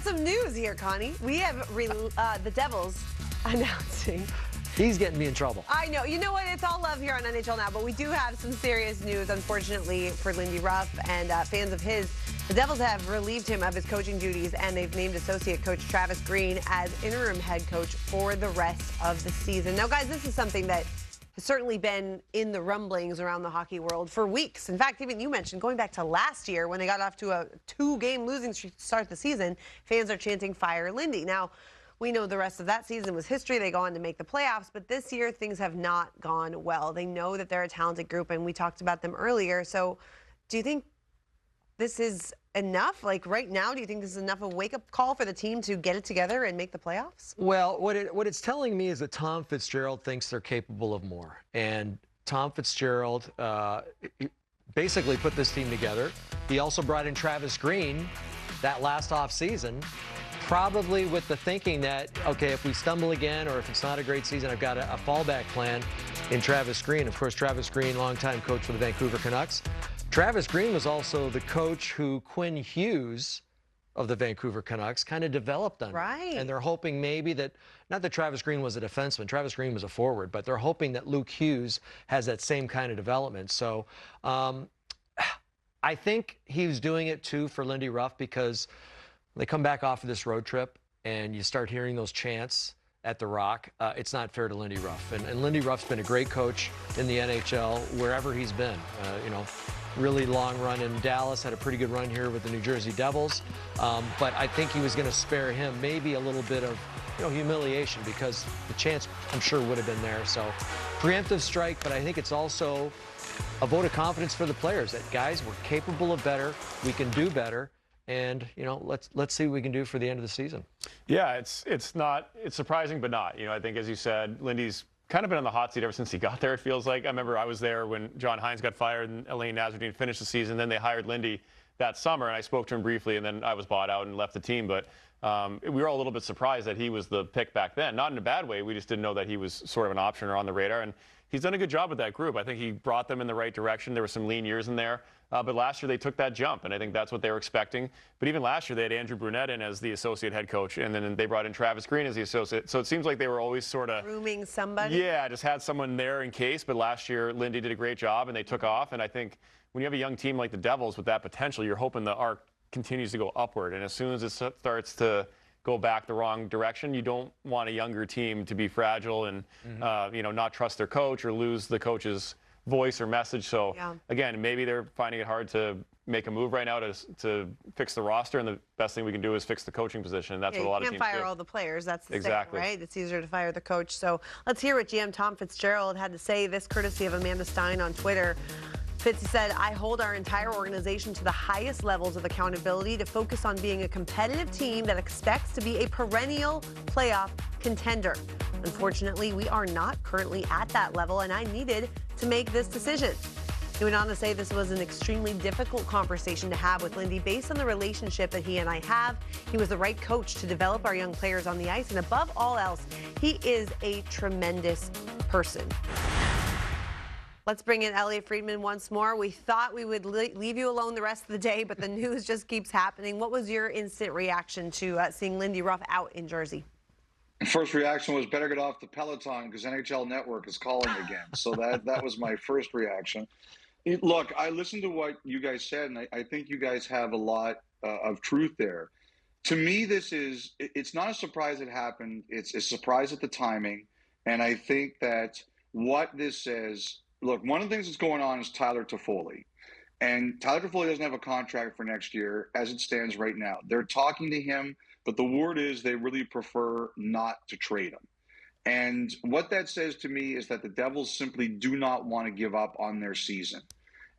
got some news here, Connie. We have the Devils announcing. He's getting me in trouble. I know. You know what? It's all love here on NHL Now, but we do have some serious news, unfortunately, for Lindy Ruff and fans of his. The Devils have relieved him of his coaching duties, and they've named associate coach Travis Green as interim head coach for the rest of the season. Now, guys, this is something that has certainly been in the rumblings around the hockey world for weeks. In fact, even you mentioned going back to last year when they got off to a 2-game losing streak to start the season, fans are chanting "Fire Lindy." Now, we know the rest of that season was history. They go on to make the playoffs, but this year things have not gone well. They know that they're a talented group, and we talked about them earlier. So do you think this is enough? Like right now, do you think this is enough of a wake-up call for the team to get it together and make the playoffs? Well, what it's telling me is that Tom Fitzgerald thinks they're capable of more. And Tom Fitzgerald basically put this team together. He also brought in Travis Green that last offseason, probably with the thinking that, okay, if we stumble again or if it's not a great season, I've got a fallback plan in Travis Green. Of course, Travis Green, longtime coach for the Vancouver Canucks. Travis Green was also the coach who Quinn Hughes of the Vancouver Canucks kind of developed under. Right. And they're hoping maybe that, not that Travis Green was a defenseman, Travis Green was a forward, but they're hoping that Luke Hughes has that same kind of development. So I think he was doing it too for Lindy Ruff, because they come back off of this road trip and you start hearing those chants at the Rock. It's not fair to Lindy Ruff. And Lindy Ruff's been a great coach in the NHL wherever he's been. Really long run in Dallas, had a pretty good run here with the New Jersey Devils. But I think he was going to spare him maybe a little bit of humiliation, because the chance, I'm sure, would have been there. So preemptive strike, but I think it's also a vote of confidence for the players that, guys, we're capable of better, we can do better. And let's see what we can do for the end of the season. Yeah, it's surprising, but not. I think, as you said, Lindy's kind of been on the hot seat ever since he got there, it feels like. I remember I was there when John Hines got fired and Elaine Nasruddin finished the season. Then they hired Lindy that summer, and I spoke to him briefly, and then I was bought out and left the team. But we were all a little bit surprised that he was the pick back then. Not in a bad way. We just didn't know that he was sort of an option or on the radar. And he's done a good job with that group. I think he brought them in the right direction. There were some lean years in there. But last year they took that jump, and I think that's what they were expecting. But even last year they had Andrew Brunette in as the associate head coach, and then they brought in Travis Green as the associate. So it seems like they were always sort of grooming somebody. Yeah, just had someone there in case. But last year Lindy did a great job, and they took off. And I think when you have a young team like the Devils with that potential, you're hoping the arc continues to go upward. And as soon as it starts to go back the wrong direction, you don't want a younger team to be fragile and not trust their coach or lose the coach's voice or message. So again, maybe they're finding it hard to make a move right now to fix the roster, and the best thing we can do is fix the coaching position. And that's what a lot of teams do. You can't fire all the players. That's the exactly thing, right? It's easier to fire the coach. So let's hear what GM Tom Fitzgerald had to say. This courtesy of Amanda Stein on Twitter. Fitzy said, "I hold our entire organization to the highest levels of accountability to focus on being a competitive team that expects to be a perennial playoff contender. Unfortunately, we are not currently at that level, and I needed to make this decision." He went on to say this was an extremely difficult conversation to have with Lindy based on the relationship that he and I have. He was the right coach to develop our young players on the ice, and above all else, he is a tremendous person. Let's bring in Elliotte Friedman once more. We thought we would leave you alone the rest of the day, but the news just keeps happening. What was your instant reaction to seeing Lindy Ruff out in Jersey? First reaction was better get off the Peloton because NHL Network is calling again. So that was my first reaction. Look, I listened to what you guys said, and I think you guys have a lot of truth there. To me, it's not a surprise it happened. It's a surprise at the timing. And I think that what this says, look, one of the things that's going on is Tyler Toffoli. And Tyler Toffoli doesn't have a contract for next year as it stands right now. They're talking to him, but the word is they really prefer not to trade him. And what that says to me is that the Devils simply do not want to give up on their season.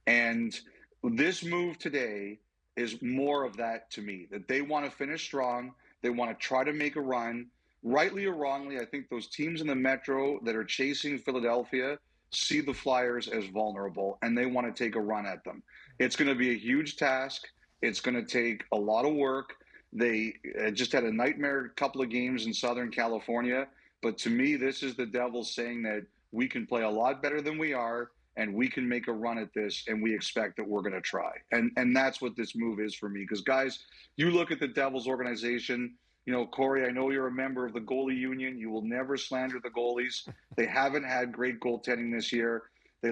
And this move today is more of that to me, that they want to finish strong. They want to try to make a run. Rightly or wrongly, I think those teams in the Metro that are chasing Philadelphia see the Flyers as vulnerable, and they want to take a run at them. It's going to be a huge task. It's going to take a lot of work. They just had a nightmare couple of games in Southern California. But to me, this is the Devils saying that we can play a lot better than we are, and we can make a run at this, and we expect that we're going to try. And that's what this move is for me. Because, guys, you look at the Devils organization, you know, Corey, I know you're a member of the goalie union. You will never slander the goalies. They haven't had great goaltending this year. They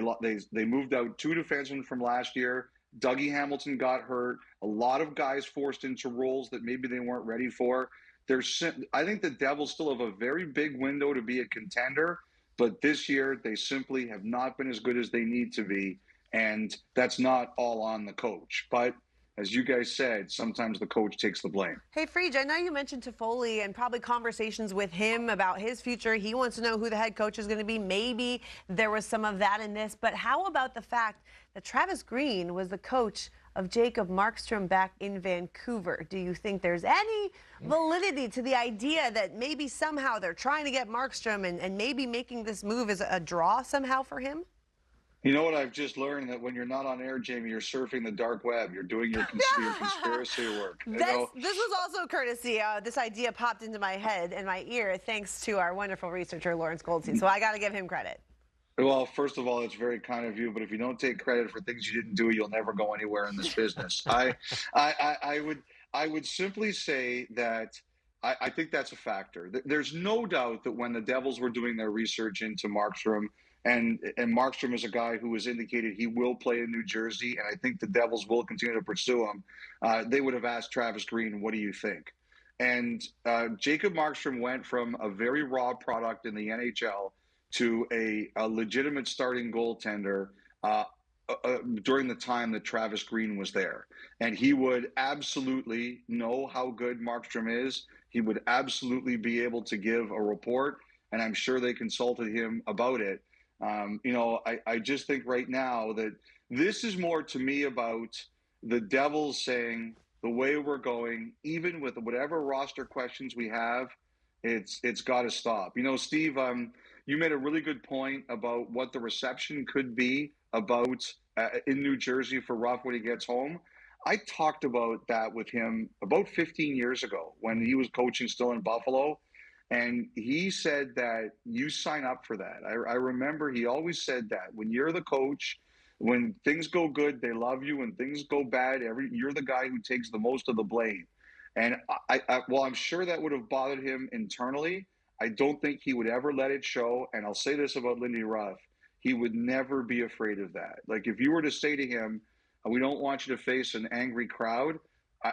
moved out 2 defensemen from last year. Dougie Hamilton got hurt. A lot of guys forced into roles that maybe they weren't ready for. I think the Devils still have a very big window to be a contender, but this year they simply have not been as good as they need to be, and that's not all on the coach. But as you guys said, sometimes the coach takes the blame. Hey, Friedge, I know you mentioned Toffoli and probably conversations with him about his future. He wants to know who the head coach is going to be. Maybe there was some of that in this. But how about the fact that Travis Green was the coach of Jacob Markstrom back in Vancouver? Do you think there's any validity to the idea that maybe somehow they're trying to get Markstrom and maybe making this move as a draw somehow for him? You know what I've just learned? That when you're not on air, Jamie, you're surfing the dark web. You're doing your conspiracy work. This was also courtesy. This idea popped into my head and my ear thanks to our wonderful researcher, Lawrence Goldstein. So I got to give him credit. Well, first of all, it's very kind of you. But if you don't take credit for things you didn't do, you'll never go anywhere in this business. I would simply say that I think that's a factor. There's no doubt that when the Devils were doing their research into Markstrom, and Markstrom is a guy who has indicated he will play in New Jersey, and I think the Devils will continue to pursue him. They would have asked Travis Green, what do you think? And Jacob Markstrom went from a very raw product in the NHL to a legitimate starting goaltender during the time that Travis Green was there. And he would absolutely know how good Markstrom is. He would absolutely be able to give a report, and I'm sure they consulted him about it. You know, I just think right now that this is more to me about the Devils saying the way we're going, even with whatever roster questions we have, it's got to stop. You know, Steve, you made a really good point about what the reception could be about in New Jersey for Ruff when he gets home. I talked about that with him about 15 years ago when he was coaching still in Buffalo. And he said that you sign up for that. I remember he always said that when you're the coach, when things go good, they love you. When things go bad, you're the guy who takes the most of the blame. And well, I'm sure that would have bothered him internally. I don't think he would ever let it show. And I'll say this about Lindy Ruff. He would never be afraid of that. Like if you were to say to him, we don't want you to face an angry crowd,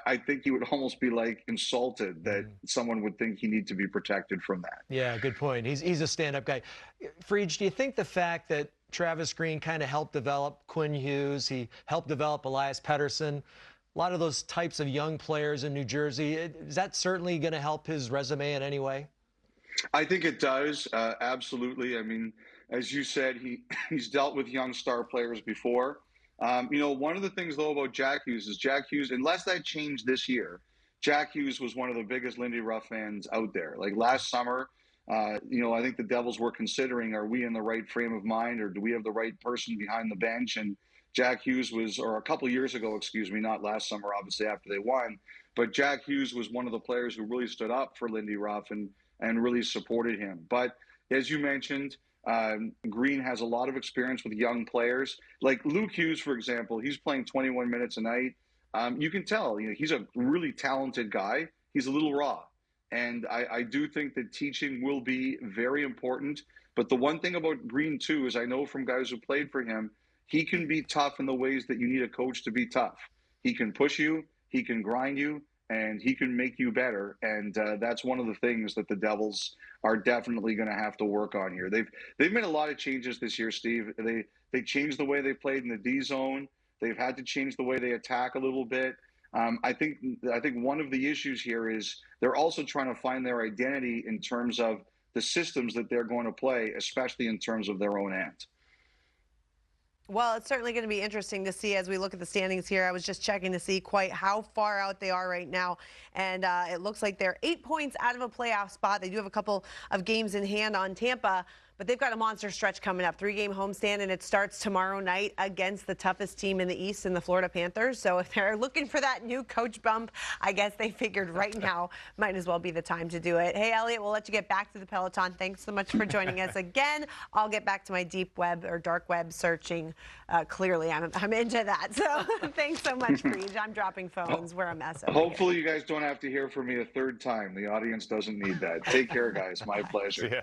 I think he would almost be like insulted that someone would think he need to be protected from that. Yeah, good point. He's a stand-up guy. Friedge, do you think the fact that Travis Green kind of helped develop Quinn Hughes, he helped develop Elias Pettersson, a lot of those types of young players in New Jersey, is that certainly going to help his resume in any way? I think it does, absolutely. I mean, as you said, he's dealt with young star players before. You know, one of the things, though, about Jack Hughes is Jack Hughes, unless that changed this year, Jack Hughes was one of the biggest Lindy Ruff fans out there. Like last summer, you know, I think the Devils were considering, are we in the right frame of mind or do we have the right person behind the bench? And Jack Hughes was, or a couple of years ago, excuse me, not last summer, obviously after they won, but Jack Hughes was one of the players who really stood up for Lindy Ruff and really supported him. But as you mentioned, Green has a lot of experience with young players. Like Luke Hughes, for example, he's playing 21 minutes a night. You can tell, you know, he's a really talented guy. He's a little raw. And I do think that teaching will be very important. But the one thing about Green, too, is I know from guys who played for him, he can be tough in the ways that you need a coach to be tough. He can push you, he can grind you, and he can make you better. And that's one of the things that the Devils are definitely going to have to work on here. They've made a lot of changes this year, Steve. They changed the way they played in the D zone. They've had to change the way they attack a little bit. I think one of the issues here is they're also trying to find their identity in terms of the systems that they're going to play, especially in terms of their own end. Well, it's certainly going to be interesting to see as we look at the standings here. I was just checking to see quite how far out they are right now, and it looks like they're 8 points out of a playoff spot. They do have a couple of games in hand on Tampa, but they've got a monster stretch coming up. 3-game homestand, and it starts tomorrow night against the toughest team in the East in the Florida Panthers. So if they're looking for that new coach bump, I guess they figured right now might as well be the time to do it. Hey, Elliot, we'll let you get back to the Peloton. Thanks so much for joining us again. I'll get back to my deep web or dark web searching. Clearly, I'm into that. So thanks so much, Preach. I'm dropping phones. We're a mess over Hopefully you guys don't have to hear from me a third time. The audience doesn't need that. Take care, guys. My pleasure. Yeah.